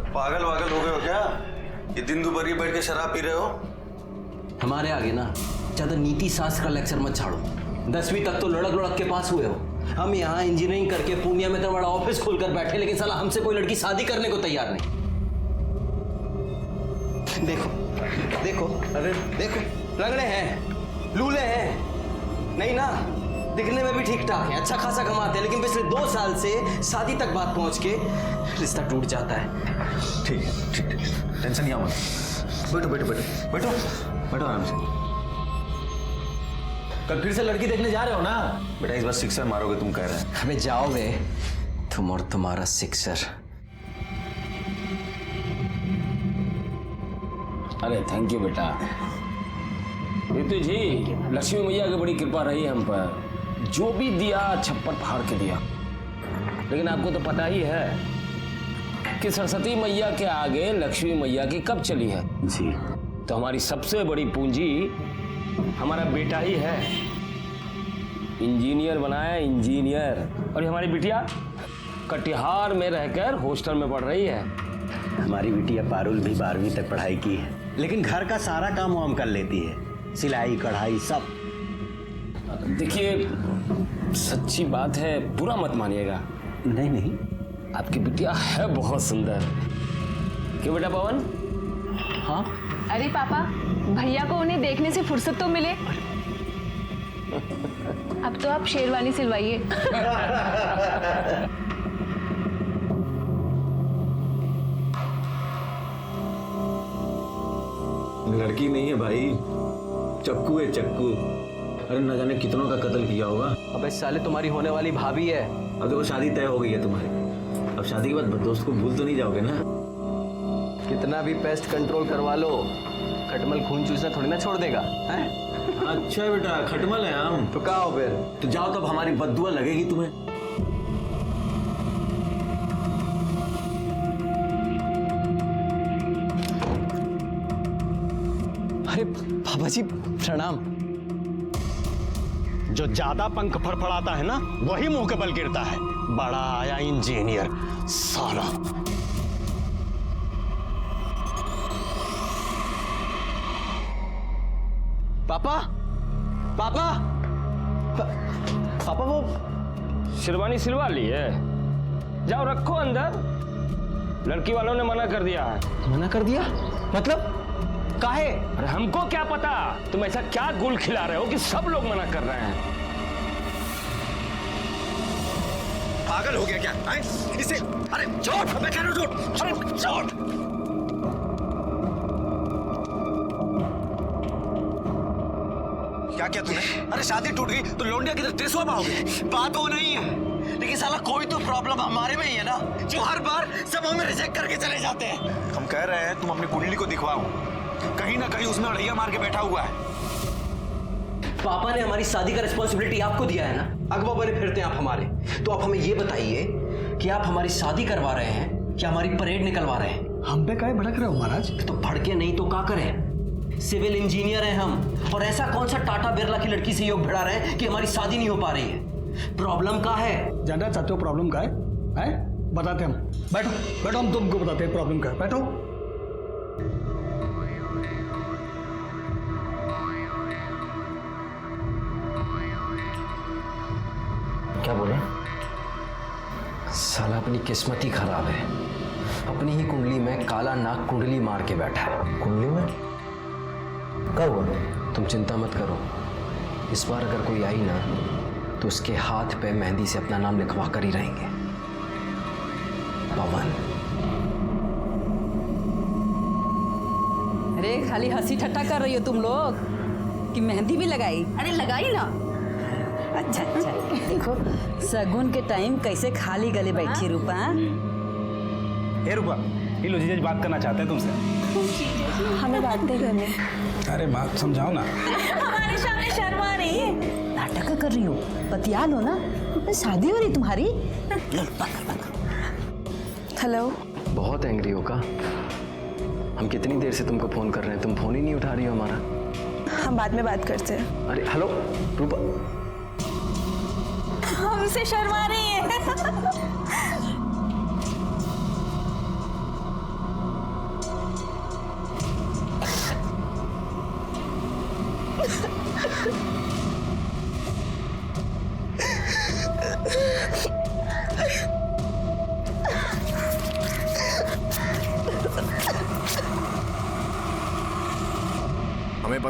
पागल वागल हो गए हो क्या? ये दिन दोपहर बैठ के शराब पी रहे हो? हमारे आगे ना ज्यादा नीति शास्त्र का लेक्चर मत छाड़ो। 10वीं तक तो लड़क लड़क के पास हुए हो। हम यहाँ इंजीनियरिंग करके पूर्णिया में तो बड़ा ऑफिस खोलकर बैठे, लेकिन साला हमसे कोई लड़की शादी करने को तैयार नहीं। देखो देखो, अरे देखो, रगड़े हैं, लूले हैं, नहीं ना, दिखने में भी ठीक ठाक है, अच्छा खासा कमाते हैं, लेकिन पिछले 2 साल से शादी तक बात पहुंच के रिश्ता टूट जाता है। ठीक है, ठीक है, टेंशन नहीं आओ मत। बैठो बैठो बैठो बैठो बैठो आराम से। कल फिर से लड़की देखने जा रहे हो ना? बेटा इस बार सिक्सर मारोगे तुम कह रहे हैं। हमें जाओगे तुम और तुम्हारा सिक्सर। अरे थैंक यू बेटा। ऋतु जी, लक्ष्मी मैया की बड़ी कृपा रही हम पर, जो भी दिया छप्पर फाड़ के दिया। लेकिन आपको तो पता ही है कि सरस्वती मैया के आगे लक्ष्मी मैया की कब चली है जी। तो हमारी सबसे बड़ी पूंजी हमारा बेटा ही है। इंजीनियर बनाया, इंजीनियर। और हमारी बिटिया कटिहार में रहकर हॉस्टल में पढ़ रही है। हमारी बिटिया पारुल भी 12वीं तक पढ़ाई की है, लेकिन घर का सारा काम वाम कर लेती है, सिलाई कढ़ाई सब। देखिए सच्ची बात है, बुरा मत मानिएगा। नहीं नहीं, आपकी बिटिया है बहुत सुंदर। क्यों बेटा पवन? हाँ। अरे पापा, भैया को उन्हें देखने से फुर्सत तो मिले। अब तो आप शेरवानी सिलवाइए। लड़की नहीं है भाई, चक्कू है चक्कू। अरे न जाने कितनों का कत्ल किया होगा। अबे साले, तुम्हारी होने वाली भाभी है। अब देखो शादी तय हो गई है तुम्हारी, अब शादी के बाद दोस्त को भूल तो नहीं जाओगे ना? कितना भी पेस्ट कंट्रोल करवा लो, खटमल खून चूसना थोड़ी ना छोड़ देगा है? अच्छा है बेटा, खटमल है हम। तो कहा हो फिर? तो जाओ, तब हमारी बद्दुआ लगेगी तुम्हें। अरे बाबा जी प्रणाम। जो ज्यादा पंख फड़फड़ाता है ना, वही मुंह के बल गिरता है। बड़ा आया इंजीनियर साला। पापा पापा पापा, वो शेरवानी सिलवा ली है? जाओ रखो अंदर। लड़की वालों ने मना कर दिया है। मना कर दिया? मतलब काहे? अरे हमको क्या पता, तुम ऐसा क्या गुल खिला रहे हो कि सब लोग मना कर रहे हैं। पागल हो गया क्या? इसे अरे चोट, मैं कह रहा हूं चोट, अरे चोट। क्या किया तूने? अरे शादी टूट गई तो लौंडिया किधर टेसुआ पाओगे? बात वो नहीं है, लेकिन साला कोई तो प्रॉब्लम हमारे में ही है ना, जो हर बार सब हमें रिजेक्ट करके चले जाते हैं। हम कह रहे हैं तुम अपनी कुंडली को दिखवाओ, कहीं ना कहीं उसमें अड़ैया मार के बैठा हुआ है। पापा ने हमारी शादी का रिस्पॉन्सिबिलिटी आपको दिया है ना, अगवा बने फिरते हैं आप हमारे। तो आप हमें ये बताइए कि आप हमारी शादी करवा रहे हैं या हमारी परेड निकलवा रहे हैं? हम पे काहे भड़क रहे हो महाराज? तो भड़के नहीं तो क्या करें? सिविल इंजीनियर हैं हम, और ऐसा कौन सा टाटा बिरला की लड़की से योग भिड़ा रहे हैं कि हमारी शादी नहीं हो पा रही है? प्रॉब्लम क्या है? जानना चाहते हो प्रॉब्लम क्या है? बताते हम। बैठो बैठो, हम तुमको बताते हैं प्रॉब्लम क्या है। बैठो। क्या बोले? साला अपनी किस्मत ही खराब है, अपनी ही कुंडली में काला नाग कुंडली मार के बैठा है। कुंडली में कब हुआ? तुम चिंता मत करो, इस बार अगर कोई आई ना तो उसके हाथ पे मेहंदी से अपना नाम लिखवा कर ही रहेंगे, पवन। अरे खाली हंसी ठट्टा कर रही हो तुम लोग कि मेहंदी भी लगाई? अरे लगाई ना। अच्छा अच्छा, देखो सगुन के टाइम कैसे खाली गले बैठी रूपा। ए रूपा, ये लो जीजा जी बात करना चाहते हैं तुमसे। हमें बात नहीं करनी। अरे बात समझाओ ना। हमारे सामने शर्मा रही है, नाटक कर रही हो, बतिया लो ना, शादी हो रही तुम्हारी। हेलो। बहुत एंग्री हो का? हम कितनी देर से तुमको फोन कर रहे हैं, तुम फोन ही नहीं उठा रही हो हमारा। हम बाद में बात करते हैं। अरे हेलो रूपा, हमसे शर्मा रही है।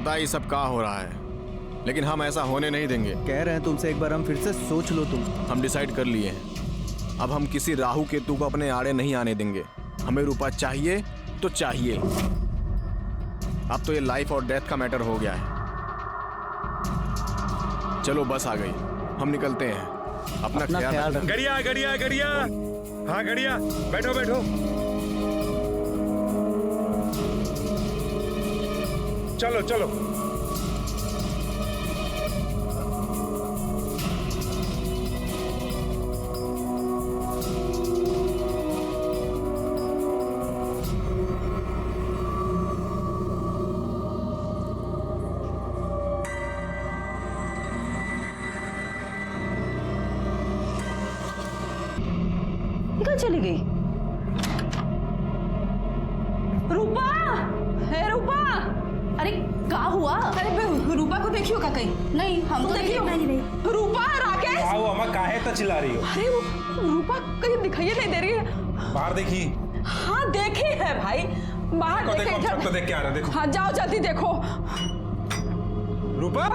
पता ही सब का हो रहा है, लेकिन हम ऐसा होने नहीं देंगे। कह रहे हैं तुमसे एक बार हम फिर से सोच लो तुम। हम डिसाइड कर लिए हैं, अब हम किसी राहु केतु को अपने आड़े नहीं आने देंगे। हमें रूपा चाहिए तो चाहिए। अब तो ये लाइफ और डेथ का मैटर हो गया है। चलो बस आ गई, हम निकलते हैं। अपना ख्याल रखना। गड़िया गड़िया गड़िया, हाँ गड़िया, बैठो बैठो। चलो चलो। कहाँ चली गई? रूपा, हे रूपा। अरे क्या हुआ? अरे रूपा को देखियो का कहीं? नहीं, हम तो देखियो नहीं। रूपा, राकेश। क्या हुआ अम्मा, काहे तो चिल्ला रही हो? अरे रूपा कहीं दिखाई नहीं दे रही है। बाहर देखी? हाँ देखी है भाई, बाहर देखो, हम सब तो देख के आ रहे हैं, देखो। हाँ जाओ जल्दी देखो। रूपा,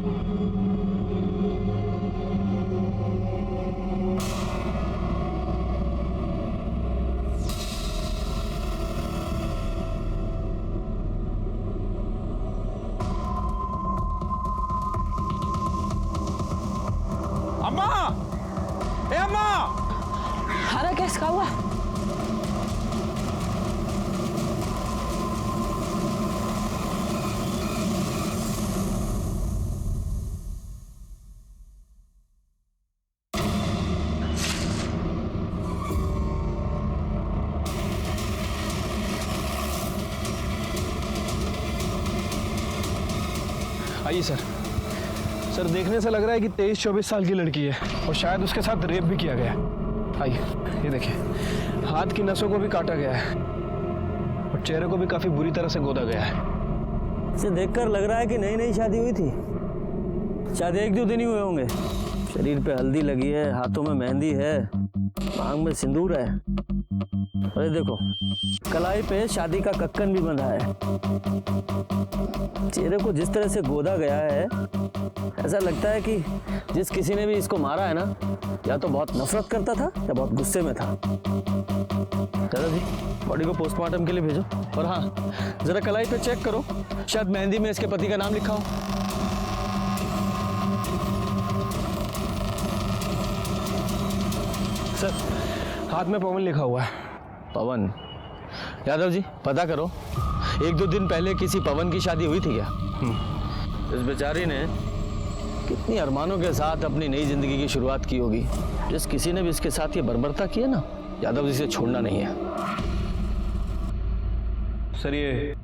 अम्मा, ए अम्मा। हाँ राकेश, क्या हुआ? आइए सर। सर देखने से लग रहा है कि 23-24 साल की लड़की है और शायद उसके साथ रेप भी किया गया है। आइए ये देखिए, हाथ की नसों को भी काटा गया है और चेहरे को भी काफी बुरी तरह से गोदा गया है। इसे देखकर लग रहा है कि नई नई शादी हुई थी। शायद 1-2 दिन ही हुए होंगे। शरीर पे हल्दी लगी है, हाथों में मेहंदी है, मांग में सिंदूर है। अरे देखो, कलाई पे शादी का कक्कन भी बंधा है। चेहरे को जिस तरह से गोदा गया है, ऐसा लगता है कि जिस किसी ने भी इसको मारा है ना, या तो बहुत नफरत करता था या बहुत गुस्से में था। दादाजी, बॉडी को पोस्टमार्टम के लिए भेजो। और हाँ, जरा कलाई पे चेक करो, शायद मेहंदी में इसके पति का नाम लिखा हो। सर हाथ में पवन लिखा हुआ है। पवन? यादव जी पता करो, 1-2 दिन पहले किसी पवन की शादी हुई थी क्या? इस बेचारी ने कितनी अरमानों के साथ अपनी नई जिंदगी की शुरुआत की होगी। जिस किसी ने भी इसके साथ ये बर्बरता की है ना, यादव जी से छोड़ना नहीं है। सर ये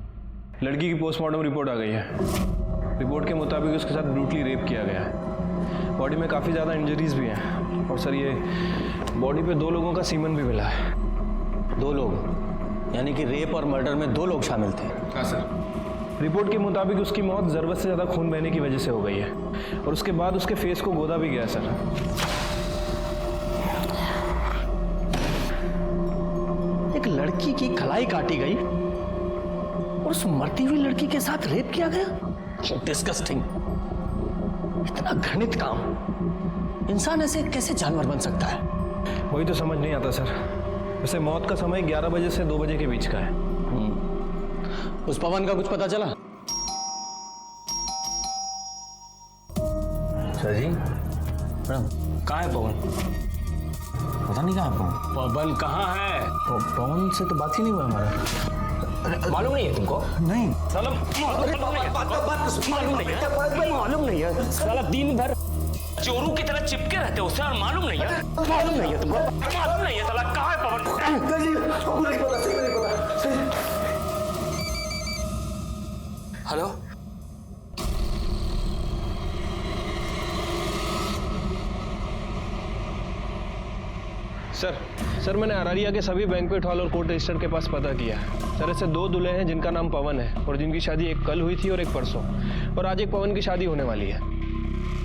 लड़की की पोस्टमार्टम रिपोर्ट आ गई है। रिपोर्ट के मुताबिक उसके साथ ब्रूटली रेप किया गया है। बॉडी में काफ़ी ज़्यादा इंजरीज भी हैं और सर ये बॉडी पे 2 लोगों का सीमन भी मिला है। 2 लोग? यानी कि रेप और मर्डर में 2 लोग शामिल थे? हाँ सर। रिपोर्ट के मुताबिक उसकी मौत ज़रूरत से ज़्यादा खून बहने की वजह से हो गई है और उसके बाद उसके फेस को गोदा भी गया सर। एक लड़की की कलाई काटी गई और उस मरती हुई लड़की के साथ रेप किया गया। डिस्गस्टिंग। इतना घृणित काम। इंसान ऐसे कैसे जानवर बन सकता है? वही तो समझ नहीं आता सर। वैसे मौत का समय 11 बजे से 2 बजे के बीच का है। उस पवन का कुछ पता चला? सर जी, मैडम कहाँ है पवन? पता नहीं कहाँ है पवन। पवन कहाँ है? पवन से तो बात ही नहीं हुआ हमारा। मालूम नहीं है तुमको? नहीं साला मालूम नहीं है। साला दिन भर चोरू की तरह चिपके रहते हो उससे और मालूम नहीं है? मालूम नहीं है तुमको? मालूम नहीं है साला कहाँ है पवन? हेलो, सर मैंने अरारिया के सभी बैंक्वेट हॉल और कोर्ट रजिस्टर के पास पता किया है। सर ऐसे 2 दूल्हे हैं जिनका नाम पवन है और जिनकी शादी एक कल हुई थी और एक परसों, और आज एक पवन की शादी होने वाली है।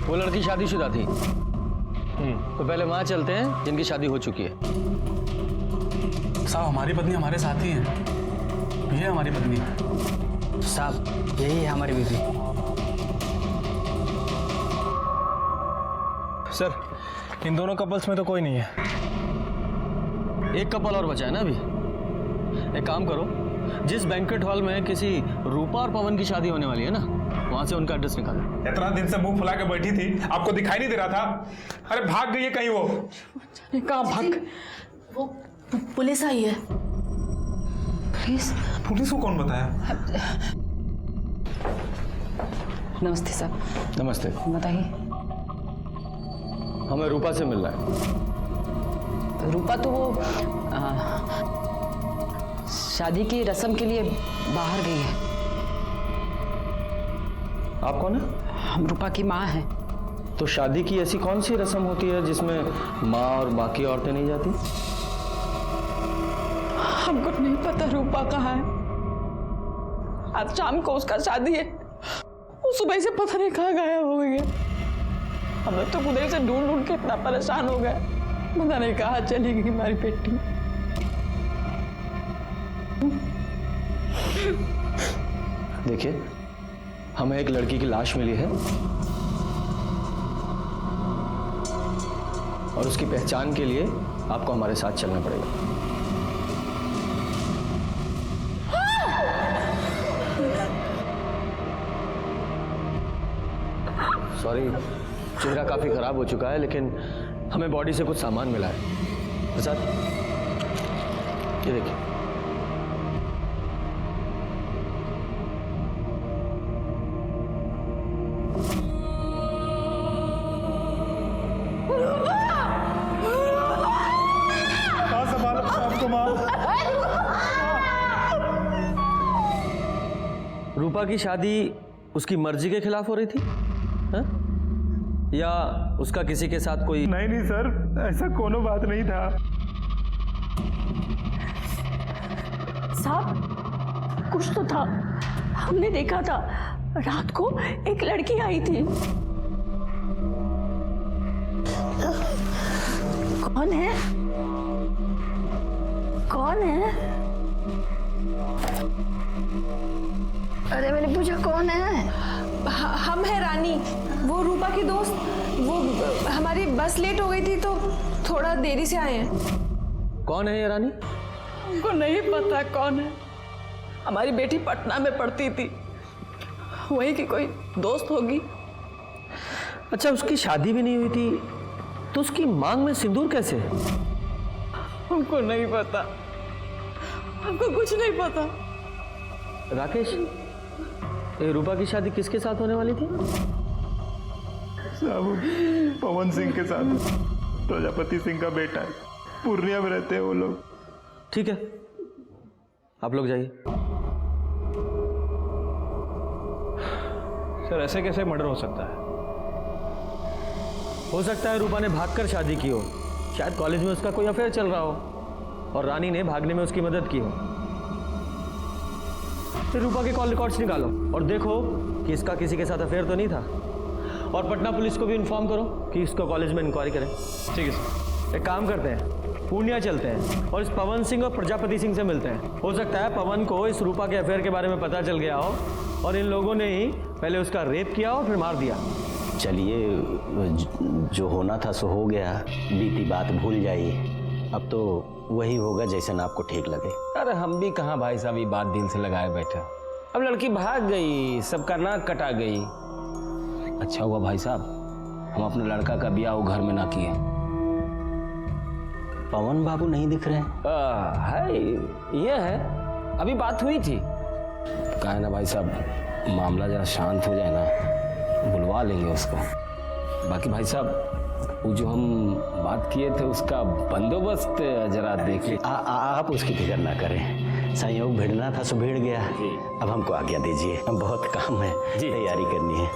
वो लड़की शादीशुदा थी? तो पहले वहां चलते हैं जिनकी शादी हो चुकी है। साहब हमारी पत्नी हमारे साथ ही है। ये हमारी पत्नी। साहब यही है हमारी बीवी। सर इन दोनों कपल्स में तो कोई नहीं है। एक कपल और बचा है ना अभी। एक काम करो, जिस बैंक्वेट हॉल में किसी रूपा और पवन की शादी होने वाली है ना, वहां से उनका एड्रेस निकालो। इतना दिन से मुंह फुला के बैठी थी, आपको दिखाई नहीं दे रहा था? अरे भाग गई है कहीं वो। कहाँ भाग? वो पुलिस आई है। पुलिस? पुलिस को कौन बताया? नमस्ते साहब। नमस्ते। बताइए। हमें रूपा से मिल रहा है। रूपा तो वो शादी की रस्म के लिए बाहर गई है। आप कौन है? हम रूपा की माँ हैं। तो शादी की ऐसी कौन सी रस्म होती है जिसमें माँ और बाकी औरतें नहीं जाती? हमको नहीं पता रूपा कहाँ है। आज शाम को उसका शादी है, वो सुबह से पता नहीं कहाँ गायब हो गई है। हम लोग तो उधर से ढूंढ ढूंढ के इतना परेशान हो गए, पता नहीं कहाँ चली गई हमारी बेटी। देखिए, हमें एक लड़की की लाश मिली है और उसकी पहचान के लिए आपको हमारे साथ चलना पड़ेगा। सॉरी, चेहरा काफी खराब हो चुका है, लेकिन हमें बॉडी से कुछ सामान मिला है। प्रसाद, ये देखिए। रूपा की शादी उसकी मर्जी के खिलाफ हो रही थी हा? या उसका किसी के साथ कोई? नहीं सर, ऐसा कोनो बात नहीं था। साहब कुछ तो था, हमने देखा था रात को एक लड़की आई थी। कौन है? कौन है? अरे मैंने पूछा कौन है? हम है रानी, वो रूपा की दोस्त। वो हमारी बस लेट हो गई थी तो थोड़ा देरी से आए हैं। कौन है ये रानी? हमको नहीं पता कौन है। हमारी बेटी पटना में पढ़ती थी, वहीं की कोई दोस्त होगी। अच्छा, उसकी शादी भी नहीं हुई थी तो उसकी मांग में सिंदूर कैसे? हमको नहीं पता, हमको कुछ नहीं पता। राकेश, ये रूपा की शादी किसके साथ होने वाली थी? साहब, पवन सिंह के साथ। प्रजापति सिंह का बेटा है, पूर्णिया में रहते हैं वो लोग। ठीक है, आप लोग जाइए। सर ऐसे कैसे मर्डर हो सकता है? हो सकता है रूपा ने भागकर शादी की हो, शायद कॉलेज में उसका कोई अफेयर चल रहा हो और रानी ने भागने में उसकी मदद की हो। फिर रूपा के कॉल रिकॉर्ड्स निकालो और देखो कि इसका किसी के साथ अफेयर तो नहीं था, और पटना पुलिस को भी इन्फॉर्म करो कि इसको कॉलेज में इंक्वायरी करें। ठीक है सर। एक काम करते हैं, पूर्णिया चलते हैं और इस पवन सिंह और प्रजापति सिंह से मिलते हैं। हो सकता है पवन को इस रूपा के अफेयर के बारे में पता चल गया हो और इन लोगों ने ही पहले उसका रेप किया और फिर मार दिया। चलिए, जो होना था सो हो गया, बीती बात भूल जाइए। अब तो वही होगा जैसा आपको ठीक लगे। अरे हम भी कहाँ भाई साहब ये बात दिल से लगाए बैठे। अब लड़की भाग गई, सबका नाक कटा गई। अच्छा हुआ भाई साहब हम अपने लड़का का ब्याह वो घर में ना किए। पवन बाबू नहीं दिख रहे? है, ये है, अभी बात हुई थी। कहा है ना भाई साहब, मामला जरा शांत हो जाए ना, बुलवा लेंगे उसको। बाकी भाई साहब वो जो हम बात किए थे उसका बंदोबस्त जरा देख लीजिए। आप उसकी फिक्र ना करें, संयोग भिड़ना था सो भिड़ गया। अब हमको आज्ञा दीजिए, हम बहुत काम है, तैयारी करनी है।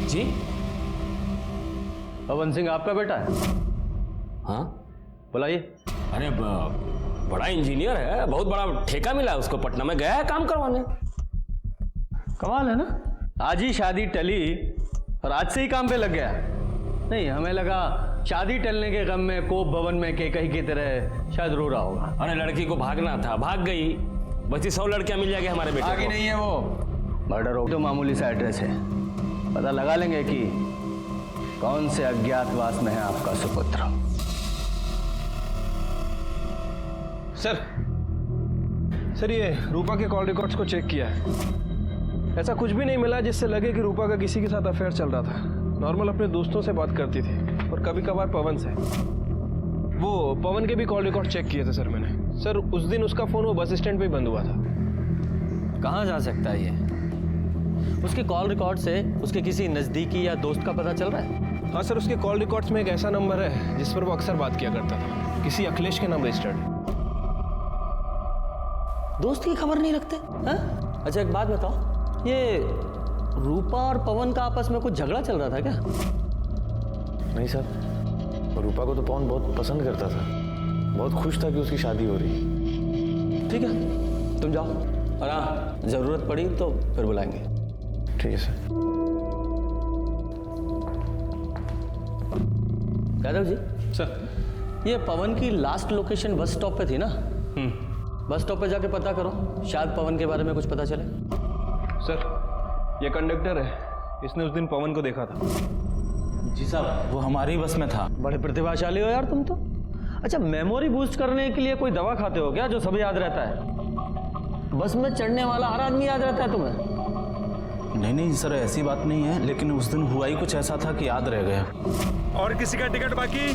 जी, पवन सिंह आपका बेटा है? हाँ बुलाइए। अरे बड़ा इंजीनियर है, बहुत बड़ा ठेका मिला है उसको, पटना में गया है काम करवाने। कमाल है ना, आज ही शादी टली और आज से ही काम पे लग गया। नहीं, हमें लगा शादी टलने के गम में कोप भवन में केकई की तरह शायद रो रहा होगा। अरे लड़की को भागना था, भाग गई। बची 100 लड़कियां मिल जाएगी हमारे बेटे आगे को। नहीं है वो, मर्डर हो तो मामूली सा एड्रेस है, पता लगा लेंगे कि कौन से अज्ञातवास में है आपका सुपुत्र। सर ये रूपा के कॉल रिकॉर्ड्स को चेक किया है, ऐसा कुछ भी नहीं मिला जिससे लगे कि रूपा का किसी के साथ अफेयर चल रहा था। नॉर्मल अपने दोस्तों से बात करती थी और कभी कभार पवन से। वो पवन के भी कॉल रिकॉर्ड चेक किए थे सर मैंने। सर उस दिन उसका फ़ोन वो बस स्टैंड पे ही बंद हुआ था। कहाँ जा सकता है ये? उसके कॉल रिकॉर्ड से उसके किसी नज़दीकी या दोस्त का पता चल रहा है? हाँ सर, उसके कॉल रिकॉर्ड्स में एक ऐसा नंबर है जिस पर वो अक्सर बात किया करता था, किसी अखिलेश के नाम रजिस्टर्ड। दोस्त की खबर नहीं रखते हाँ? अच्छा एक बात बताओ, ये रूपा और पवन का आपस में कुछ झगड़ा चल रहा था क्या? नहीं सर, रूपा को तो पवन बहुत पसंद करता था, बहुत खुश था कि उसकी शादी हो रही। ठीक है तुम जाओ, और हाँ जरूरत पड़ी तो फिर बुलाएंगे। ठीक है सर। यादव जी सर, ये पवन की लास्ट लोकेशन बस स्टॉप पे थी ना? बस स्टॉप पे जाके पता करो, शायद पवन के बारे में कुछ पता चले। सर ये कंडक्टर है, इसने उस दिन पवन को देखा था। जी साहब, वो हमारी बस में था। बड़े प्रतिभाशाली हो यार तुम तो। अच्छा मेमोरी बूस्ट करने के लिए कोई दवा खाते हो क्या जो सब याद रहता है? बस में चढ़ने वाला हर आदमी याद रहता है तुम्हें? नहीं सर, ऐसी बात नहीं है, लेकिन उस दिन हुआ ही कुछ ऐसा था कि याद रह गया। और किसी का टिकट बाकी?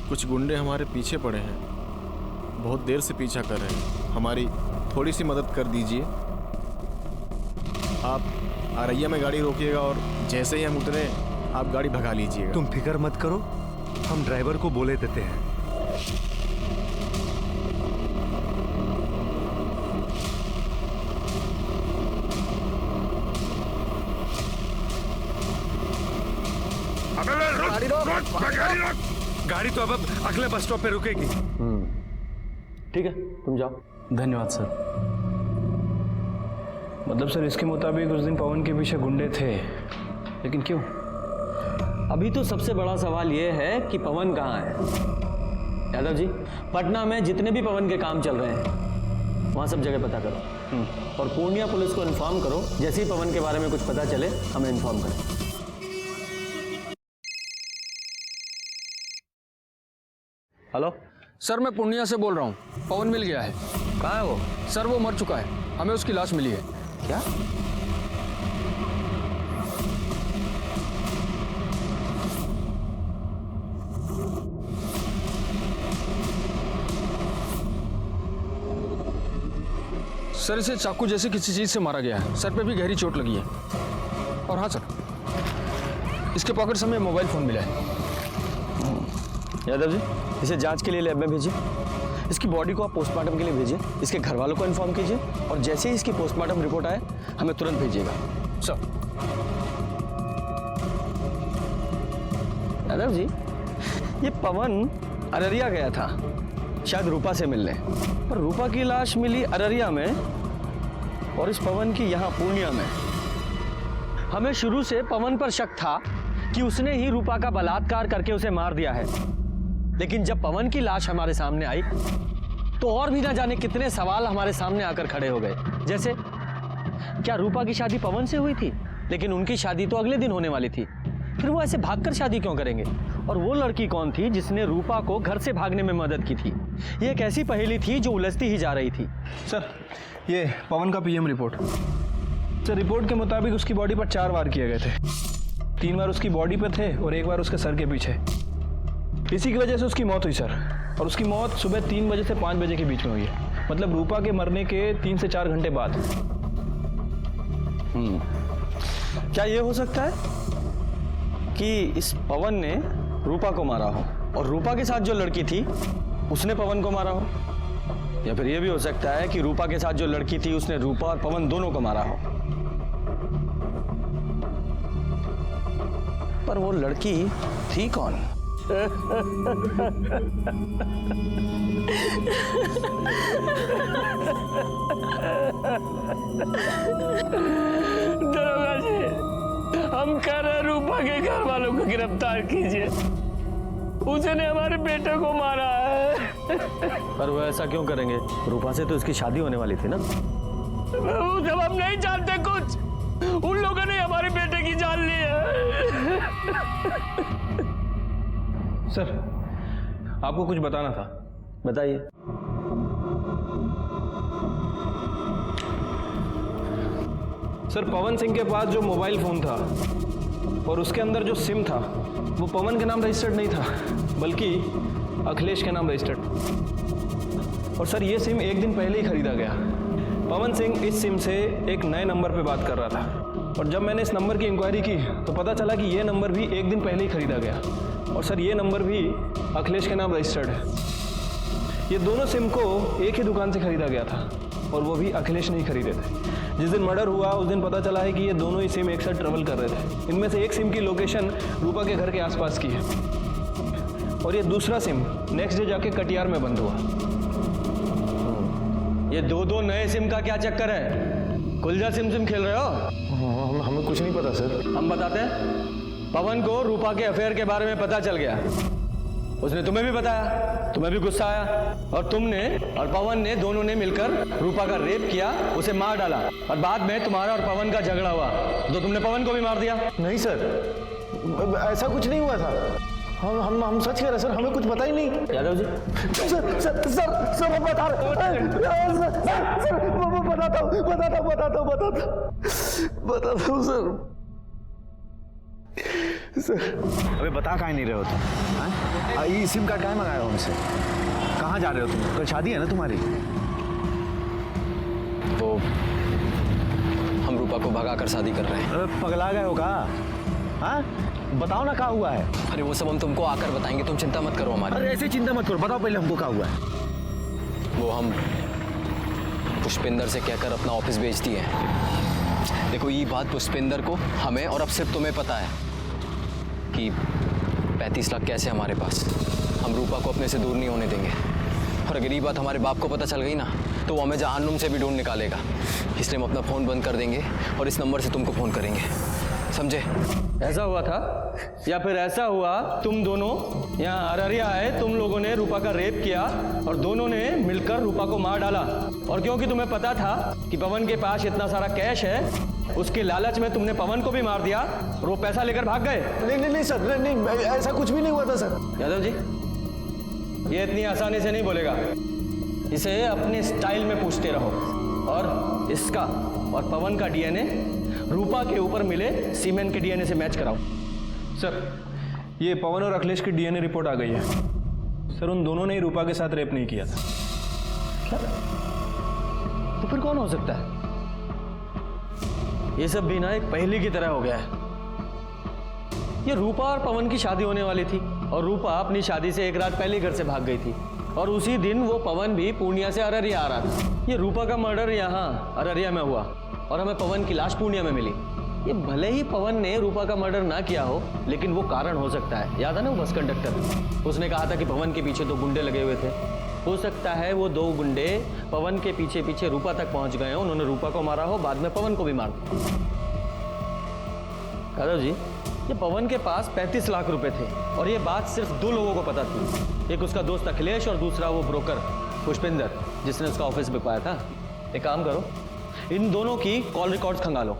कुछ गुंडे हमारे पीछे पड़े हैं, बहुत देर से पीछा कर रहे हैं, हमारी थोड़ी सी मदद कर दीजिए। आप आरैया में गाड़ी रोकिएगा और जैसे ही हम उतरे आप गाड़ी भगा लीजिएगा। तुम फिक्र मत करो, हम ड्राइवर को बोले देते हैं। गाड़ी तो अब अगले बस स्टॉप पे रुकेगी। ठीक है तुम जाओ। धन्यवाद सर। मतलब सर इसके मुताबिक उस दिन पवन के पीछे गुंडे थे, लेकिन क्यों? अभी तो सबसे बड़ा सवाल यह है कि पवन कहाँ है। यादव जी, पटना में जितने भी पवन के काम चल रहे हैं वहाँ सब जगह पता करो, और पूर्णिया पुलिस को इन्फॉर्म करो, जैसे ही पवन के बारे में कुछ पता चले हमें इन्फॉर्म करें। हेलो सर, मैं पूर्णिया से बोल रहा हूँ। पवन मिल गया है। कहाँ है वो? सर वो मर चुका है, हमें उसकी लाश मिली है। क्या? सर इसे चाकू जैसे किसी चीज से मारा गया है, सर पे भी गहरी चोट लगी है। और हाँ सर, इसके पॉकेट से हमें मोबाइल फोन मिला है। यादव जी, इसे जांच के लिए लैब में भेजिए। इसकी बॉडी को आप पोस्टमार्टम के लिए भेजिए। इसके घर वालों को इन्फॉर्म कीजिए, और जैसे ही इसकी पोस्टमार्टम रिपोर्ट आए हमें तुरंत भेजिएगा। सर। यादव जी, ये पवन अररिया गया था शायद रूपा से मिलने, पर रूपा की लाश मिली अररिया में और इस पवन की यहाँ पूर्णिया में। हमें शुरू से पवन पर शक था कि उसने ही रूपा का बलात्कार करके उसे मार दिया है, लेकिन जब पवन की लाश हमारे सामने आई तो और भी ना जाने कितने सवाल हमारे सामने आकर खड़े हो गए। जैसे क्या रूपा की शादी पवन से हुई थी, लेकिन उनकी शादी तो अगले दिन होने वाली थी, फिर वो ऐसे भागकर शादी क्यों करेंगे? और वो लड़की कौन थी जिसने रूपा को घर से भागने में मदद की थी? ये एक ऐसी पहेली थी जो उलझती ही जा रही थी। सर ये पवन का पीएम रिपोर्ट। सर रिपोर्ट के मुताबिक उसकी बॉडी पर 4 वार किए गए थे। 3 बार उसकी बॉडी पर थे और 1 बार उसके सर के पीछे। इसी की वजह से उसकी मौत हुई सर, और उसकी मौत सुबह 3 बजे से 5 बजे के बीच में हुई है, मतलब रूपा के मरने के 3 से 4 घंटे बाद। क्या ये हो सकता है कि इस पवन ने रूपा को मारा हो और रूपा के साथ जो लड़की थी उसने पवन को मारा हो? या फिर ये भी हो सकता है कि रूपा के साथ जो लड़की थी उसने रूपा और पवन दोनों को मारा हो? पर वो लड़की थी कौन? दरोगा जी, हम कह रहे हैं रूपा के घर वालों को गिरफ्तार कीजिए, उसने हमारे बेटे को मारा है। पर वो ऐसा क्यों करेंगे? रूपा से तो इसकी शादी होने वाली थी ना। जब हम नहीं जानते कुछ, उन लोगों ने हमारे बेटे की जान ली है। सर, आपको कुछ बताना था। बताइए। सर, पवन सिंह के पास जो मोबाइल फोन था और उसके अंदर जो सिम था वो पवन के नाम रजिस्टर्ड नहीं था, बल्कि अखिलेश के नाम रजिस्टर्ड। और सर, ये सिम एक दिन पहले ही खरीदा गया। पवन सिंह इस सिम से एक नए नंबर पे बात कर रहा था, और जब मैंने इस नंबर की इंक्वायरी की तो पता चला कि ये नंबर भी एक दिन पहले ही खरीदा गया। और सर, ये नंबर भी अखिलेश के नाम रजिस्टर्ड है। ये दोनों सिम को एक ही दुकान से खरीदा गया था, और वो भी अखिलेश नहीं खरीदे थे। जिस दिन मर्डर हुआ उस दिन पता चला है कि ये दोनों ही सिम एक साथ ट्रेवल कर रहे थे। इनमें से एक सिम की लोकेशन रूपा के घर के आसपास की है, और ये दूसरा सिम नेक्स्ट डे जाके कटिहार में बंद हुआ। ये दो नए सिम का क्या चक्कर है? कुलजा सिम खेल रहे हो? हमें कुछ नहीं पता सर। हम बताते हैं। पवन को रूपा के अफेयर के बारे में पता चल गया। उसने तुम्हें भी बताया, तुम्हें भी गुस्सा आया, और तुमने और पवन ने दोनों ने मिलकर रूपा का रेप किया, उसे मार डाला, और बाद में तुम्हारा और पवन का झगड़ा हुआ तो तुमने पवन को भी मार दिया। नहीं सर, ऐसा कुछ नहीं हुआ था। हम सच कह रहे सर, हमें कुछ पता ही नहीं। यादव जी, सर मैं बता रहा हूँ सर। अबे बता काहे नहीं रहे हो तुम? ये सिम कार्ड काहे मंगाया हो हमसे? कहाँ जा रहे हो तुम? कल शादी है ना तुम्हारी? तो हम रूपा को भगा कर शादी कर रहे हैं। अरे पगला गए हो का? हाँ, बताओ ना क्या हुआ है। अरे वो सब हम तुमको आकर बताएंगे, तुम चिंता मत करो हमारी। अरे ऐसे चिंता मत करो, बताओ पहले हमको क्या हुआ है। वो हम पुष्पिंदर से कहकर अपना ऑफिस बेच दिए। देखो, ये बात पुष्पिंदर को, हमें और अब सिर्फ तुम्हें पता है कि 35 लाख कैसे हमारे पास। हम रूपा को अपने से दूर नहीं होने देंगे, और अगर ये बात हमारे बाप को पता चल गई ना तो वो हमें जहन्नुम से भी ढूंढ निकालेगा। इसलिए हम अपना फ़ोन बंद कर देंगे और इस नंबर से तुमको फ़ोन करेंगे, समझे? ऐसा हुआ था, या फिर ऐसा हुआ तुम दोनों यहाँ अररिया आए, तुम लोगों ने रूपा का रेप किया और दोनों ने मिलकर रूपा को मार डाला, और क्योंकि तुम्हें पता था कि पवन के पास इतना सारा कैश है, उसके लालच में तुमने पवन को भी मार दिया और वो पैसा लेकर भाग गए। नहीं सर, नहीं, ऐसा कुछ भी नहीं हुआ था सर। यादव जी, ये इतनी आसानी से नहीं बोलेगा। इसे अपने स्टाइल में पूछते रहो, और इसका और पवन का डीएनए रूपा के ऊपर मिले सीमेंट के डीएनए से मैच कराओ। सर, ये पवन और अखिलेश की डीएनए रिपोर्ट आ गई है। सर, उन दोनों ने ही रूपा के साथ रेप नहीं किया था। क्या? तो फिर कौन हो सकता है? ये सब भी ना एक पहेली की तरह हो गया है। ये रूपा और पवन की शादी होने वाली थी, और रूपा अपनी शादी से एक रात पहले घर से भाग गई थी, और उसी दिन वो पवन भी पूर्णिया से अररिया आ रहा था। ये रूपा का मर्डर यहाँ अररिया में हुआ, और हमें पवन की लाश पूर्णिया में मिली। ये भले ही पवन ने रूपा का मर्डर ना किया हो, लेकिन वो कारण हो सकता है। याद है ना वो बस कंडक्टर, उसने कहा था कि पवन के पीछे 2 गुंडे लगे हुए थे। हो सकता है वो 2 गुंडे पवन के पीछे पीछे रूपा तक पहुंच गए हो, उन्होंने रूपा को मारा हो, बाद में पवन को भी मार दिया। यादव जी, ये पवन के पास 35 लाख रुपए थे, और ये बात सिर्फ 2 लोगों को पता थी। एक उसका दोस्त अखिलेश, और दूसरा वो ब्रोकर पुष्पिंदर, जिसने उसका ऑफिस बिकवाया था। एक काम करो, इन दोनों की कॉल रिकॉर्ड्स खंगालो,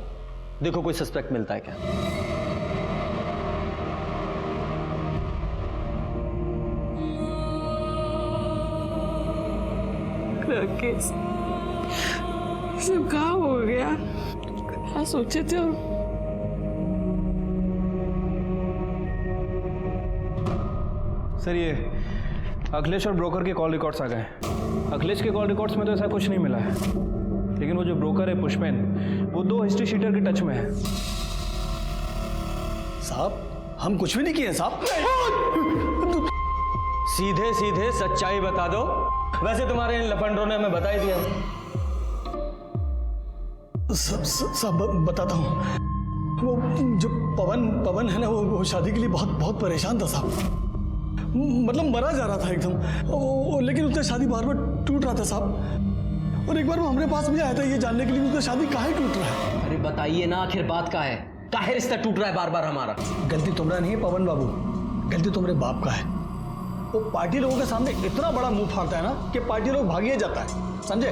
देखो कोई सस्पेक्ट मिलता है क्या। राकेश, सब कहाँ हो गया? क्या सोचे थे? सर, ये अखिलेश और ब्रोकर के कॉल रिकॉर्ड्स आ गए। अखिलेश के कॉल रिकॉर्ड्स में तो ऐसा कुछ नहीं मिला है, लेकिन वो जो ब्रोकर है पुष्पेन, वो 2 हिस्ट्री शीटर के टच में है। साहब, हम कुछ भी नहीं किए साहब। सीधे सीधे सच्चाई बता दो। वैसे तुम्हारे इन लफंडरों ने हमें बता ही दिया। सब बताता हूँ। वो जो पवन है ना, वो शादी के लिए बहुत परेशान था साहब। मतलब मरा जा रहा था एकदम, लेकिन उसका शादी बार बार टूट रहा था साहब। और एक बार वो हमारे पास भी आया था ये जानने के लिए कि उसका शादी काहे टूट रहा है। अरे बताइए ना, आखिर बात क्या है? काहे रिश्ता टूट रहा है बार बार हमारा? गलती तुम्हारा नहीं है पवन बाबू, गलती तुम्हारे बाप का है। वो पार्टी लोगों के सामने इतना बड़ा मुंह फाड़ता है ना कि पार्टी लोग भागिए जाता है, समझे?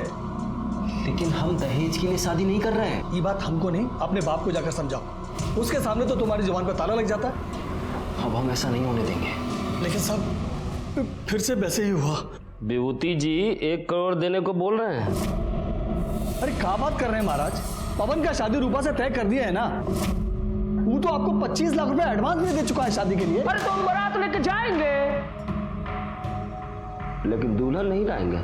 लेकिन हम दहेज के लिए शादी नहीं कर रहे हैं। ये बात हमको नहीं, अपने बाप को जाकर समझाओ। उसके सामने तो तुम्हारी जुबान पर ताला लग जाता है। अब हम ऐसा नहीं होने देंगे। लेकिन साहब फिर से वैसे ही हुआ। विभूति जी 1 करोड़ देने को बोल रहे हैं। अरे क्या बात कर रहे हैं महाराज, पवन का शादी रूपा से तय कर दिया है ना। वो तो आपको 25 लाख रुपए एडवांस भी दे चुका है शादी के लिए। अरे तो हम बारात लेके जाएंगे, लेकिन दुल्हन नहीं लाएंगे।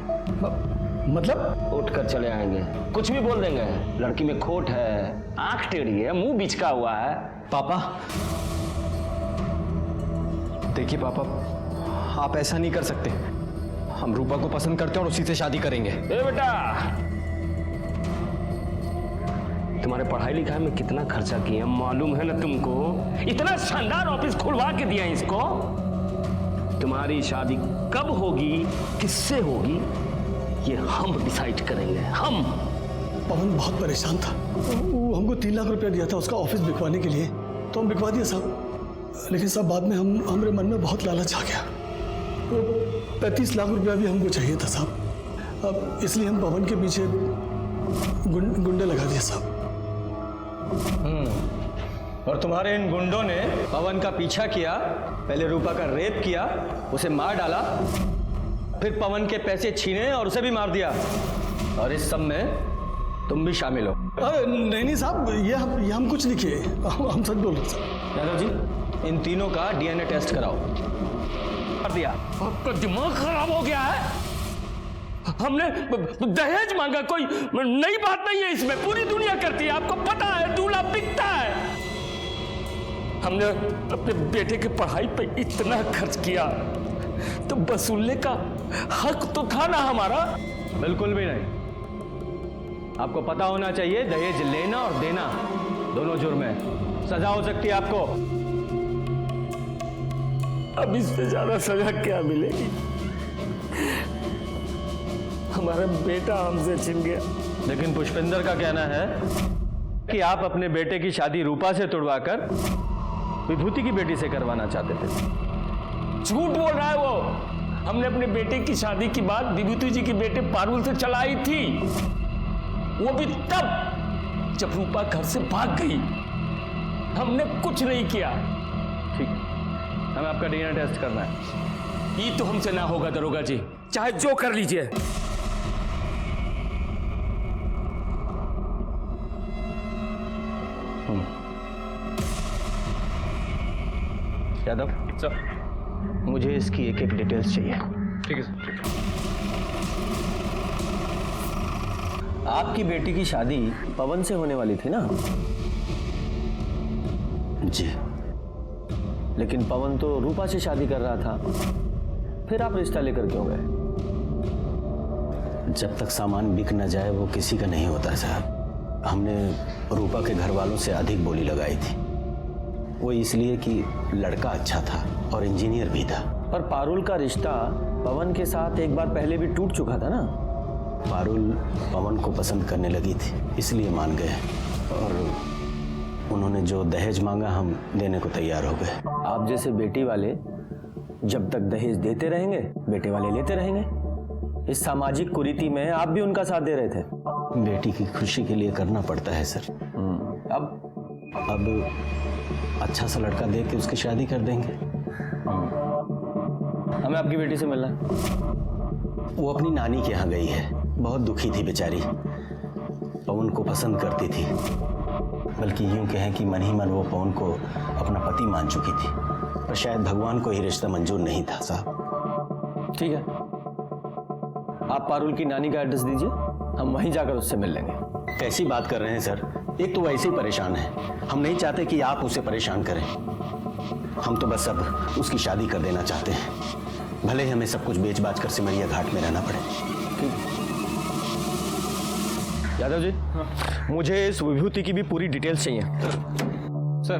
मतलब उठ कर चले आएंगे, कुछ भी बोल देंगे। लड़की में खोट है, आंख टेढ़ी है, मुंह बिचका हुआ है। पापा देखिए पापा, आप ऐसा नहीं कर सकते। हम रूपा को पसंद करते हैं और उसी से शादी करेंगे। ए बेटा, तुम्हारे पढ़ाई लिखाई में कितना खर्चा किए मालूम है ना तुमको? इतना शानदार ऑफिस खुलवा के दिया इसको। तुम्हारी शादी कब होगी, किससे होगी, ये हम डिसाइड करेंगे। हम। पवन बहुत परेशान था, वो हमको 3 लाख रुपया दिया था उसका ऑफिस बिकवाने के लिए, तो हम बिकवा दिया साहब। लेकिन साहब बाद में हमारे मन में बहुत लालच आ गया। वो 35 लाख रुपया भी हमको चाहिए था साहब। अब इसलिए हम पवन के पीछे गुंडे लगा दिए साहब। और तुम्हारे इन गुंडों ने पवन का पीछा किया, पहले रूपा का रेप किया, उसे मार डाला, फिर पवन के पैसे छीने और उसे भी मार दिया। और इस सब में तुम भी शामिल हो। अरे नहीं साहब, ये हम कुछ नहीं किए, हम सच बोल रहे साहब। यादव जी, इन तीनों का डीएनए टेस्ट कराओ। कर दिया। आपका दिमाग खराब हो गया है? हमने दहेज मांगा, कोई नई बात नहीं है इसमें, पूरी दुनिया करती है, आपको पता है, दूल्हा बिकता है। हमने अपने बेटे की पढ़ाई पे इतना खर्च किया, तो वसूलने का हक तो था ना हमारा? बिल्कुल भी नहीं। आपको पता होना चाहिए, दहेज लेना और देना दोनों जुर्म है, सजा हो सकती है आपको। अब इससे ज्यादा सजा क्या मिलेगी? हमारा बेटा हमसे छिन गया। लेकिन पुष्पेंद्र का कहना है कि आप अपने बेटे की शादी रूपा से तुड़वाकर विभूति की बेटी से करवाना चाहते थे। झूठ बोल रहा है वो। हमने अपने बेटे की शादी की बात विभूति जी के बेटे पारुल से चलाई थी, वो भी तब जब रूपा घर से भाग गई। हमने कुछ नहीं किया। ठीक, हमें आपका डीएनए टेस्ट करना है। ये तो हमसे ना होगा दरोगा जी, चाहे जो कर लीजिए। यादव सर, मुझे इसकी एक एक डिटेल्स चाहिए। ठीक है सर। आपकी बेटी की शादी पवन से होने वाली थी ना? जी। लेकिन पवन तो रूपा से शादी कर रहा था, फिर आप रिश्ता लेकर क्यों गए? जब तक सामान बिक न जाए वो किसी का नहीं होता साहब। हमने रूपा के घर वालों से अधिक बोली लगाई थी, वो इसलिए कि लड़का अच्छा था और इंजीनियर भी था। पर पारुल का रिश्ता पवन के साथ एक बार पहले भी टूट चुका था ना? पारुल पवन को पसंद करने लगी थी, इसलिए मान गए, और उन्होंने जो दहेज मांगा हम देने को तैयार हो गए। आप जैसे बेटी वाले जब तक दहेज देते रहेंगे, बेटे वाले लेते रहेंगे। इस सामाजिक कुरीति में आप भी उनका साथ दे रहे थे। बेटी की खुशी के लिए करना पड़ता है सर। अब अच्छा सा लड़का देख के उसकी शादी कर देंगे। हमें आपकी बेटी से मिलना है। वो अपनी नानी के यहाँ गई है, बहुत दुखी थी बेचारी, पवन को पसंद करती थी, बल्कि यूं कहें कि मन ही मन वो पवन को अपना पति मान चुकी थी, पर शायद भगवान को ही रिश्ता मंजूर नहीं था साहब। ठीक है, आप पारुल की नानी का एड्रेस दीजिए, हम वहीं जाकर उससे मिल लेंगे। कैसी बात कर रहे हैं सर, एक तो वैसे ही परेशान है, हम नहीं चाहते कि आप उसे परेशान करें। हम तो बस अब उसकी शादी कर देना चाहते हैं, भले ही हमें सब कुछ बेच बाच कर सिमरिया घाट में रहना पड़े। यादव जी, मुझे इस विभूति की भी पूरी डिटेल्स चाहिए। सर,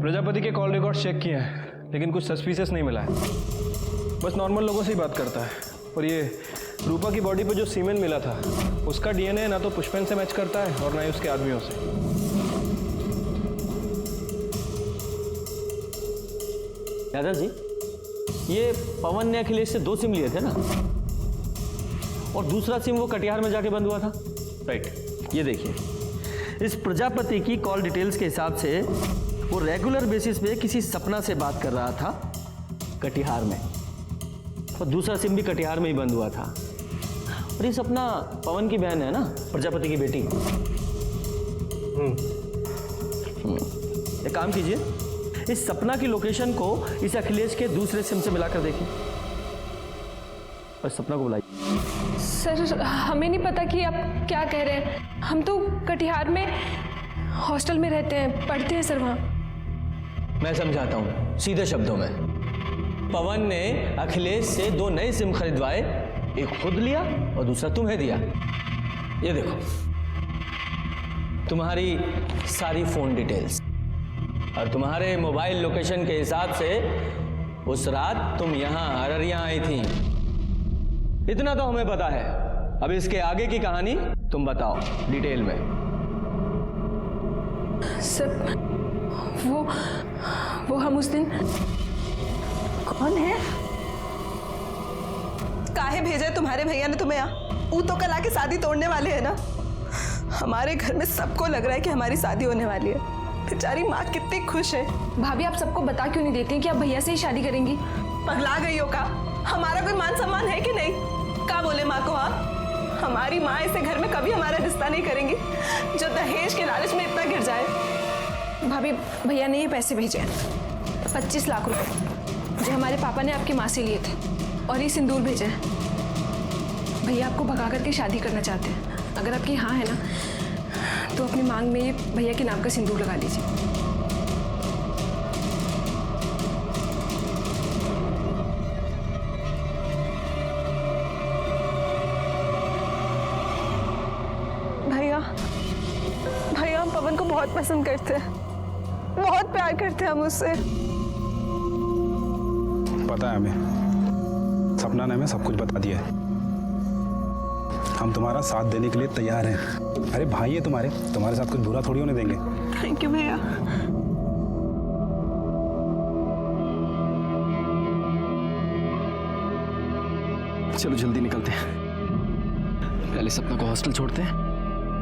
प्रजापति के कॉल रिकॉर्ड चेक किए हैं, लेकिन कुछ सस्पिशियस नहीं मिला है। बस नॉर्मल लोगों से ही बात करता है। और ये रूपा की बॉडी पे जो सीमेन मिला था, उसका डीएनए ना तो पुष्पेन से मैच करता है और ना ही उसके आदमियों से। यादव जी, ये पवन ने अखिलेश से 2 सिम लिए थे ना, और दूसरा सिम वो कटिहार में जाके बंद हुआ था। राइट, ये देखिए, इस प्रजापति की कॉल डिटेल्स के हिसाब से वो रेगुलर बेसिस पे किसी सपना से बात कर रहा था कटिहार में, और दूसरा सिम भी कटिहार में ही बंद हुआ था। और ये सपना पवन की बहन है ना, प्रजापति की बेटी। एक काम कीजिए, इस सपना की लोकेशन को इस अखिलेश के दूसरे सिम से मिलाकर देखिए और सपना को बुलाइए। सर, हमें नहीं पता कि आप क्या कह रहे हैं। हम तो कटिहार में हॉस्टल में रहते हैं, पढ़ते हैं सर वहाँ। मैं समझाता हूँ सीधे शब्दों में। पवन ने अखिलेश से 2 नए सिम खरीदवाए, एक खुद लिया और दूसरा तुम्हें दिया। ये देखो, तुम्हारी सारी फोन डिटेल्स और तुम्हारे मोबाइल लोकेशन के हिसाब से उस रात तुम यहाँ अररिया आई थी। इतना तो हमें पता है। अब इसके आगे की कहानी तुम बताओ डिटेल में। सर, वो हम उस दिन। कौन है? काहे भेजा तुम्हारे भैया ने तुम्हें यहाँ? वो तो कल आके शादी तोड़ने वाले हैं ना। हमारे घर में सबको लग रहा है कि हमारी शादी होने वाली है। बेचारी माँ कितनी खुश है। भाभी, आप सबको बता क्यों नहीं देती हैं कि आप भैया से ही शादी करेंगी? पगला गई हो का? हमारा कोई मान सम्मान है कि नहीं? क्या बोले माँ को? हाँ, हमारी माँ ऐसे घर में कभी हमारा रिश्ता नहीं करेंगी जो दहेज के लालच में इतना गिर जाए। भाभी, भैया ने ये पैसे भेजे हैं, 25 लाख रुपए, जो हमारे पापा ने आपकी माँ से लिए थे, और ये सिंदूर भेजे हैं। भैया आपको भगा करके शादी करना चाहते हैं। अगर आपकी हाँ है ना, तो अपनी मांग में ये भैया के नाम का सिंदूर लगा लीजिए। भैया हम पवन को बहुत पसंद करते हैं, बहुत प्यार करते हैं हम उससे। पता है हमें, सपना ने हमें सब कुछ बता दिया है। हम तुम्हारा साथ देने के लिए तैयार हैं। अरे भाई है तुम्हारे साथ कुछ बुरा थोड़ी होने देंगे। थैंक यू भैया। चलो जल्दी निकलते हैं। पहले सपना को हॉस्टल छोड़ते हैं,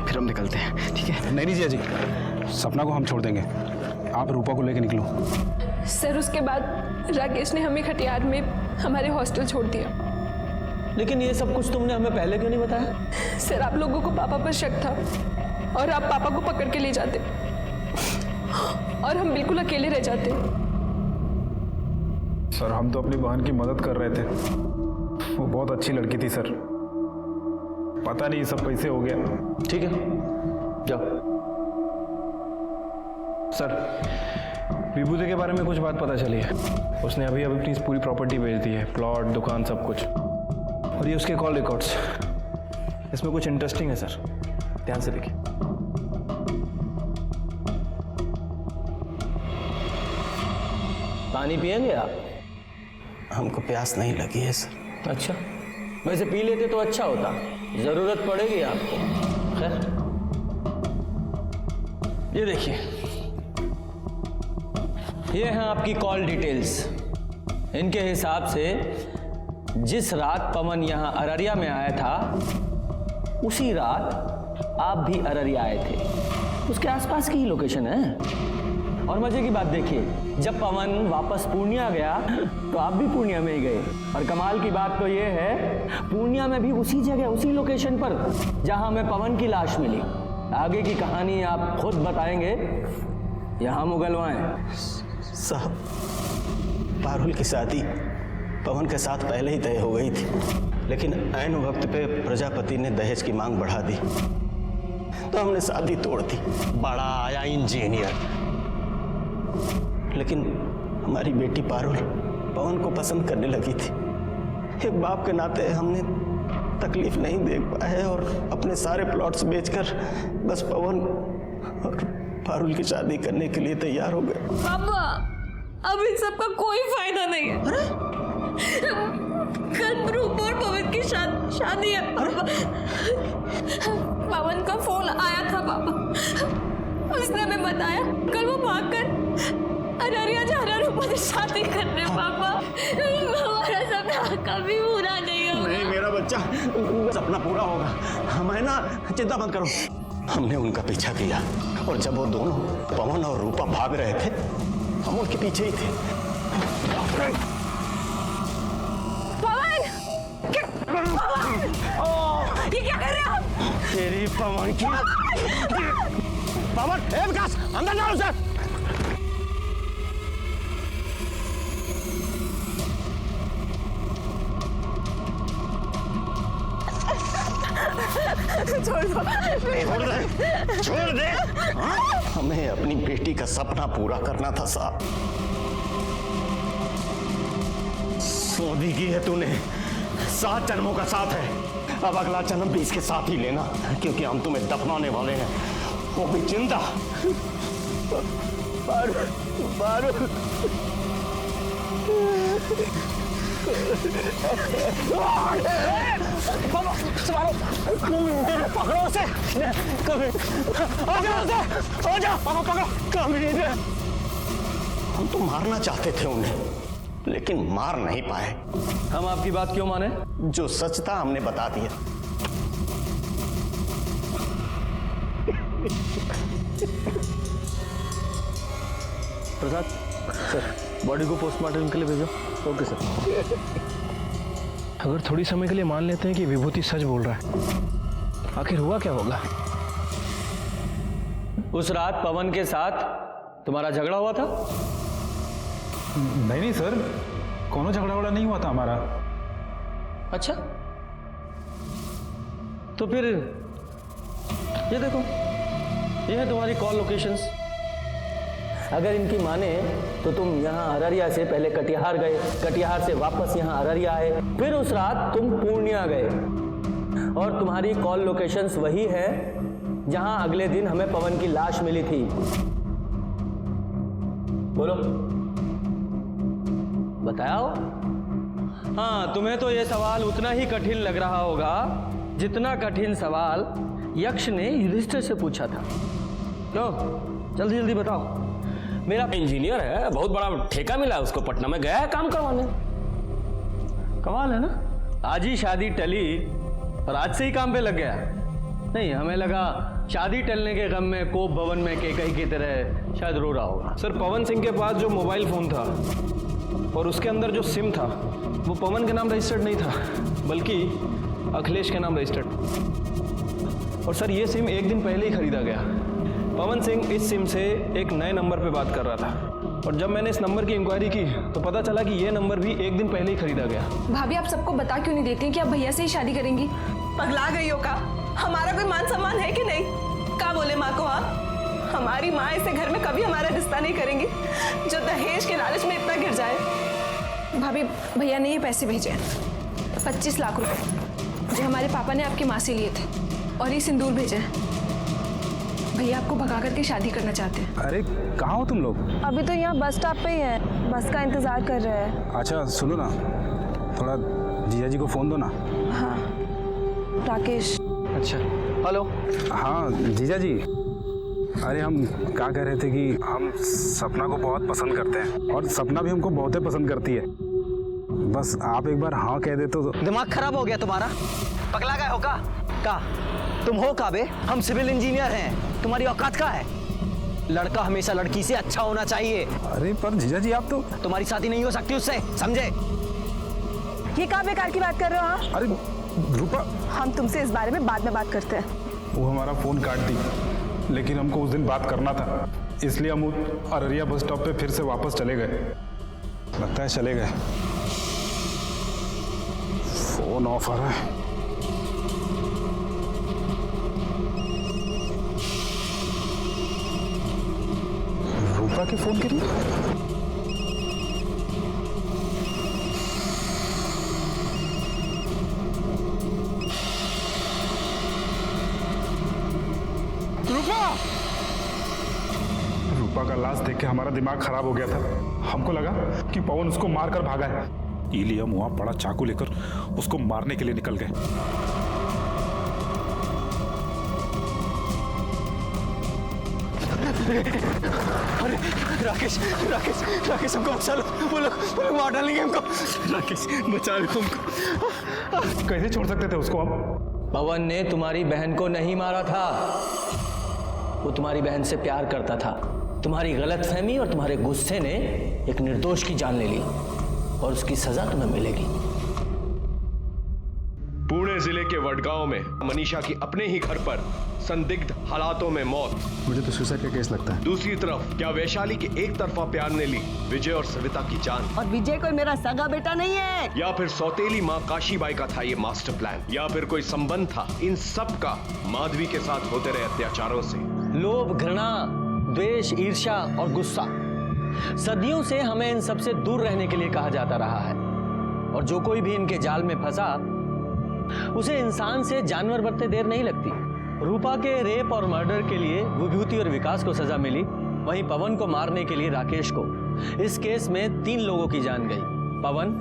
फिर हम निकलते हैं, ठीक है? नहीं जिया जी, सपना को हम छोड़ देंगे, आप रूपा को लेकर निकलो। सर, उसके बाद राकेश ने हमें खटियार में हमारे हॉस्टल छोड़ दिया। लेकिन ये सब कुछ तुमने हमें पहले क्यों नहीं बताया? सर, आप लोगों को पापा पर शक था और आप पापा को पकड़ के ले जाते और हम बिल्कुल अकेले रह जाते। सर, हम तो अपनी बहन की मदद कर रहे थे। वो बहुत अच्छी लड़की थी सर, पता नहीं सब कैसे हो गया। ठीक है, जाओ। सर, विभूति के बारे में कुछ बात पता चली है। उसने अभी अपनी पूरी प्रॉपर्टी बेच दी है, प्लॉट, दुकान, सब कुछ। और ये उसके कॉल रिकॉर्ड्स। इसमें कुछ इंटरेस्टिंग है सर, ध्यान से देखिए। पानी पिएंगे आप? हमको प्यास नहीं लगी है सर। अच्छा, वैसे पी लेते तो अच्छा होता, जरूरत पड़ेगी आपको। खैर, ये देखिए, ये हैं आपकी कॉल डिटेल्स। इनके हिसाब से जिस रात पवन यहाँ अररिया में आया था, उसी रात आप भी अररिया आए थे। उसके आसपास की ही लोकेशन है। और मजे की बात देखिए, जब पवन वापस पूर्णिया गया तो आप भी पूर्णिया में ही गए। और कमाल की बात तो ये है, पूर्णिया में भी उसी जगह, उसी लोकेशन पर जहां हमें पवन की लाश मिली। आगे की कहानी आप खुद बताएंगे या हम उगलवाएं? साहब, पारुल की शादी पवन के साथ पहले ही तय हो गई थी, लेकिन ऐन वक्त पे प्रजापति ने दहेज की मांग बढ़ा दी तो हमने शादी तोड़ दी। बड़ा आया इंजीनियर, लेकिन हमारी बेटी पारुल पवन को पसंद करने लगी थी। एक बाप के नाते हमने तकलीफ नहीं देख पाए और अपने सारे प्लॉट्स बेचकर बस पवन और पारुल की शादी करने के लिए तैयार हो गए। पापा, अब इन सब का कोई फायदा नहीं है। कल रूपा और पवन की शादी है। पवन का फोन आया था पापा, उसने हमें बताया कल वो भागकर अररिया जा रहा रूपा से शादी करने पापा। हमारा सपना कभी पूरा नहीं होगा। नहीं मेरा बच्चा, सपना पूरा होगा। हमें ना चिंता मत करो। हमने उनका पीछा किया और जब वो दोनों पवन और रूपा भाग रहे थे हम उनके पीछे ही थे। पवन! ये क्या कर रहे हो आप? तेरी पवन की पवन, ए विकास अंदर जाओ सर। छोड़ दो। छोड़ दे। हमें अपनी बेटी का सपना पूरा करना था साहब। शादी की है तूने, 7 जन्मों का साथ है। अब अगला जन्म भी इसके साथ ही लेना, क्योंकि हम तुम्हें दफनाने वाले हैं, वो भी जिंदा। बारू, बारू। पकड़ो उसे, हम तो मारना चाहते थे उन्हें, लेकिन मार नहीं पाए। हम आपकी बात क्यों माने? जो सच था हमने बता दिया। प्रसाद सर, बॉडी को पोस्टमार्टम के लिए भेजो। Okay sir. अगर थोड़ी समय के लिए मान लेते हैं कि विभूति सच बोल रहा है, आखिर हुआ क्या होगा? उस रात पवन के साथ तुम्हारा झगड़ा हुआ था? नहीं सर, कोनो झगड़ा वगड़ा नहीं हुआ था हमारा। अच्छा, तो फिर ये देखो, ये है तुम्हारी कॉल लोकेशंस। अगर इनकी माने तो तुम यहाँ अररिया से पहले कटिहार गए, कटिहार से वापस यहाँ अररिया आए, फिर उस रात तुम पूर्णिया गए, और तुम्हारी कॉल लोकेशंस वही है जहां अगले दिन हमें पवन की लाश मिली थी। बोलो, बताओ। हाँ, तुम्हें तो ये सवाल उतना ही कठिन लग रहा होगा जितना कठिन सवाल यक्ष ने युधिष्ठिर से पूछा था। क्यों, जल्दी जल्दी बताओ। मेरा इंजीनियर है, बहुत बड़ा ठेका मिला उसको, पटना में गया है काम करवाने। कमाल है ना, आज ही शादी टली और आज से ही काम पे लग गया। नहीं, हमें लगा शादी टलने के गम में कोप भवन में केकई की तरह शायद रो रहा होगा। सर, पवन सिंह के पास जो मोबाइल फोन था और उसके अंदर जो सिम था वो पवन के नाम रजिस्टर्ड नहीं था, बल्कि अखिलेश के नाम रजिस्टर्ड। और सर, ये सिम एक दिन पहले ही खरीदा गया। पवन सिंह इस सिम से एक नए नंबर पे बात कर रहा था, और जब मैंने इस नंबर की इंक्वायरी की तो पता चला कि ये नंबर भी एक दिन पहले ही खरीदा गया। भाभी, आप सबको बता क्यों नहीं देती कि आप भैया से ही शादी करेंगी? पगला गई हो का? हमारा कोई मान सम्मान है कि नहीं? क्या बोले माँ को? हाँ, हमारी माँ ऐसे घर में कभी हमारा रिश्ता नहीं करेंगी जो दहेज के लालच में इतना गिर जाए। भाभी, भैया ने ये पैसे भेजे हैं, 25 लाख रुपए, जो हमारे पापा ने आपकी माँ से लिए थे, और ये सिंदूर भेजे हैं। भैया आपको भगा करके शादी करना चाहते हैं। अरे कहाँ हो तुम लोग? अभी तो यहाँ बस स्टॉप पे ही है, बस का इंतजार कर रहे हैं। अच्छा सुनो ना, थोड़ा जीजा जी को फोन दो ना। हाँ, राकेश। अच्छा, हेलो। हाँ जीजा जी, अरे हम क्या कह रहे थे कि हम सपना को बहुत पसंद करते हैं, और सपना भी हमको बहुत पसंद करती है। बस आप एक बार हाँ कह दे तो। दिमाग खराब हो गया तुम्हारा? पगला गए हो का? तुम हो का बे? हम सिविल इंजीनियर हैं, तुम्हारी औकात का है? लड़का हमेशा लड़की से अच्छा होना चाहिए। अरे पर जीजा जी, आप तो। तुम्हारी शादी नहीं हो सकती उससे, समझे? ये क्या बेकार की बात कर रहे हो? हाँ, अरे रूपा, हम तुमसे इस बारे में बाद में बात करते हैं। वो हमारा फोन काट दी, लेकिन हमको उस दिन बात करना था, इसलिए हम अररिया बस स्टॉप पे फिर से वापस चले गए। लगता है चले गए। फोन ऑफ आ रहा है। रूपा के फोन के लिए। रूपा का लाश देख के हमारा दिमाग खराब हो गया था। हमको लगा कि पवन उसको मारकर भागा है, इसलिए हम वहां बड़ा चाकू लेकर उसको मारने के लिए निकल गए। अरे राकेश राकेश राकेश हमको बचा लो, वो लोग मार डालेंगे हमको। राकेश बचा लो हमको। कैसे छोड़ सकते थे उसको हम? पवन ने तुम्हारी बहन को नहीं मारा था, वो तुम्हारी बहन से प्यार करता था। तुम्हारी गलतफहमी और तुम्हारे गुस्से ने एक निर्दोष की जान ले ली और उसकी सजा तुम्हें मिलेगी। पुणे जिले के वडगांव में मनीषा की अपने ही घर पर संदिग्ध हालातों में मौत। मुझे तो सुसाइड का केस लगता है। दूसरी तरफ क्या वैशाली के एक तरफा प्यार ने ली विजय और सविता की जान? और विजय कोई मेरा सगा बेटा नहीं है। या फिर सौतेली माँ काशीबाई का था ये मास्टर प्लान? या फिर कोई संबंध था इन सब का माधवी के साथ होते रहे अत्याचारों से? लोभ, घृणा, द्वेष, ईर्ष्या और गुस्सा सदियों से हमें इन सबसे दूर रहने के लिए कहा जाता रहा है, और जो कोई भी इनके जाल में फंसा उसे इंसान से जानवर बनते देर नहीं लगती। रूपा के रेप और मर्डर के लिए विभूति और विकास को सजा मिली, वहीं पवन को मारने के लिए राकेश को। इस केस में 3 लोगों की जान गई, पवन,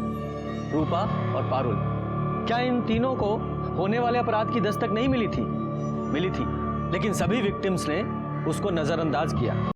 रूपा और पारुल। क्या इन तीनों को होने वाले अपराध की दस्तक नहीं मिली थी? मिली थी, लेकिन सभी विक्टिम्स ने उसको नजरअंदाज किया।